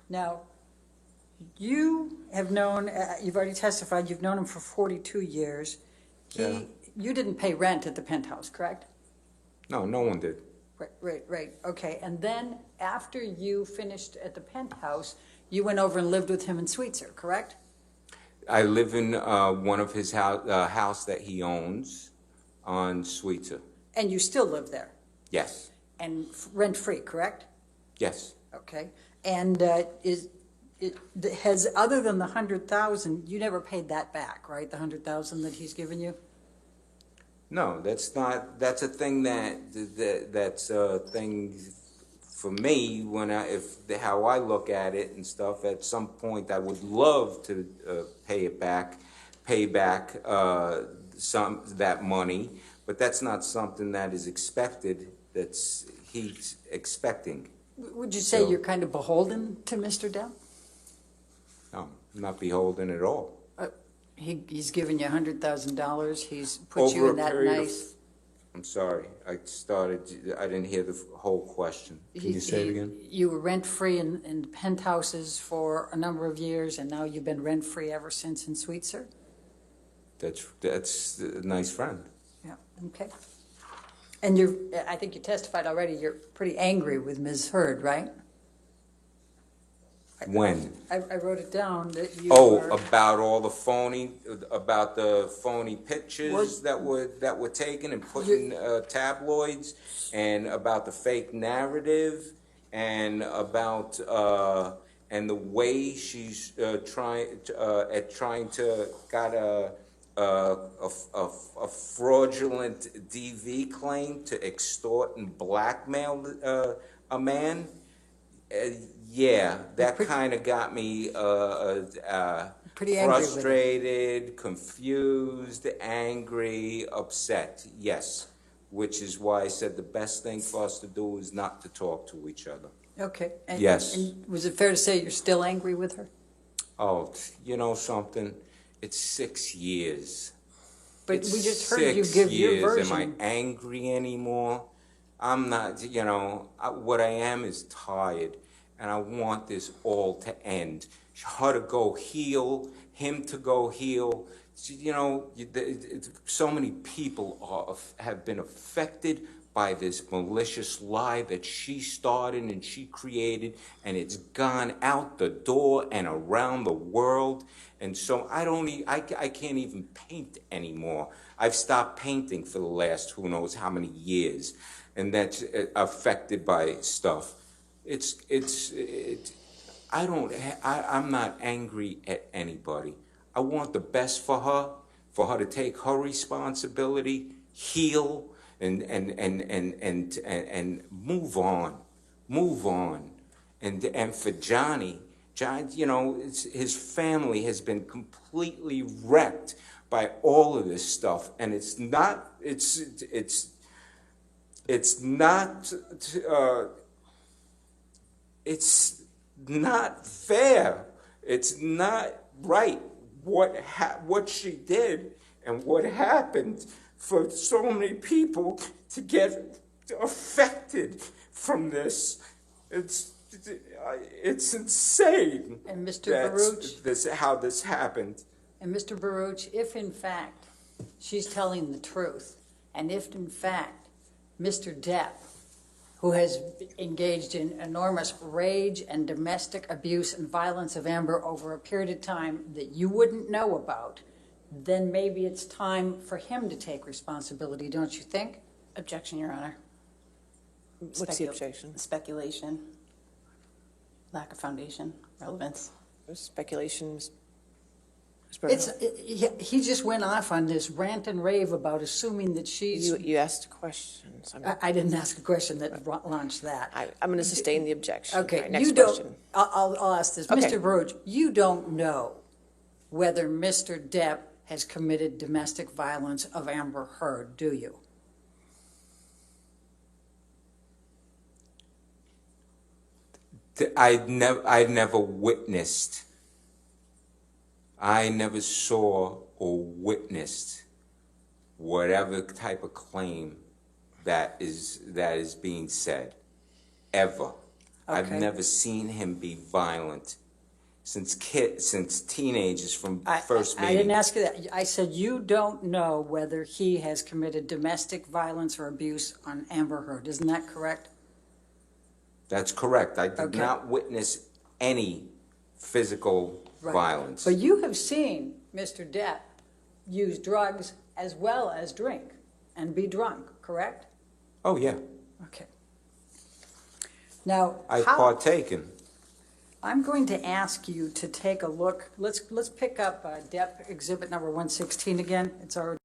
Now, you have known, you've already testified, you've known him for 42 years. Yeah. You didn't pay rent at the penthouse, correct? No, no one did. Right. Okay. And then after you finished at the penthouse, you went over and lived with him in Sweetser, correct? I live in one of his house that he owns on Sweetser. And you still live there? Yes. And rent-free, correct? Yes. Okay. And has, other than the 100,000, you never paid that back, right? The 100,000 that he's given you? No, that's not. That's a thing that's a thing for me when how I look at it and stuff. At some point, I would love to pay back some that money, but that's not something that is expected. He's expecting. Would you say you're kind of beholden to Mr. Depp? No, I'm not beholden at all. He's given you $100,000. He's put you in that nice. I'm sorry. I didn't hear the whole question. Can you say it again? You were rent-free in penthouses for a number of years, and now you've been rent-free ever since in Sweetser? That's a nice friend. Yeah, okay. And I think you testified already, you're pretty angry with Ms. Heard, right? When? I wrote it down that you about the phony pictures that were taken and put in tabloids, and about the fake narrative, and about and the way she's trying to got a fraudulent DV claim to extort and blackmail a man. Yeah, that kind of got me pretty frustrated, confused, angry, upset. Yes, which is why I said the best thing for us to do is not to talk to each other. Okay. Yes. And was it fair to say you're still angry with her? Oh, you know something? It's 6 years. But we just heard you give your version. Am I angry anymore? I'm not, what I am is tired. And I want this all to end. Her to go heal, him to go heal. So many people have been affected by this malicious lie that she started and she created, and it's gone out the door and around the world. And so I can't even paint anymore. I've stopped painting for the last who knows how many years, and that's affected by stuff. I'm not angry at anybody. I want the best for her to take her responsibility, heal, and move on. And for Johnny, his family has been completely wrecked by all of this stuff, and it's not fair. It's not right what she did and what happened for so many people to get affected from this. It's insane. And Mr. Baruch, how this happened. And Mr. Baruch, if in fact she's telling the truth, and if in fact Mr. Depp, who has engaged in enormous rage and domestic abuse and violence of Amber over a period of time that you wouldn't know about, then maybe it's time for him to take responsibility, don't you think? Objection, Your Honor. What's the objection? Speculation, lack of foundation, relevance. Speculation. He just went off on this rant and rave about assuming that she's... You asked questions. I didn't ask a question that launched that. I'm going to sustain the objection. Okay, right, next you don't... question. I'll ask this. Okay. Mr. Baruch, you don't know whether Mr. Depp has committed domestic violence of Amber Heard, do you? I never witnessed. I never saw or witnessed whatever type of claim that is being said, ever. I've Okay. never seen him be violent since teenagers from first I didn't meeting. ask you that. I said you don't know whether he has committed domestic violence or abuse on Amber Heard. Isn't that correct? That's correct. I did Okay. not witness any physical Right. violence. But you have seen Mr. Depp use drugs as well as drink and be drunk, correct? Oh, yeah. Okay. Now, I've how, partaken. I'm going to ask you to take a look. Let's pick up Depp exhibit number 116 again. It's already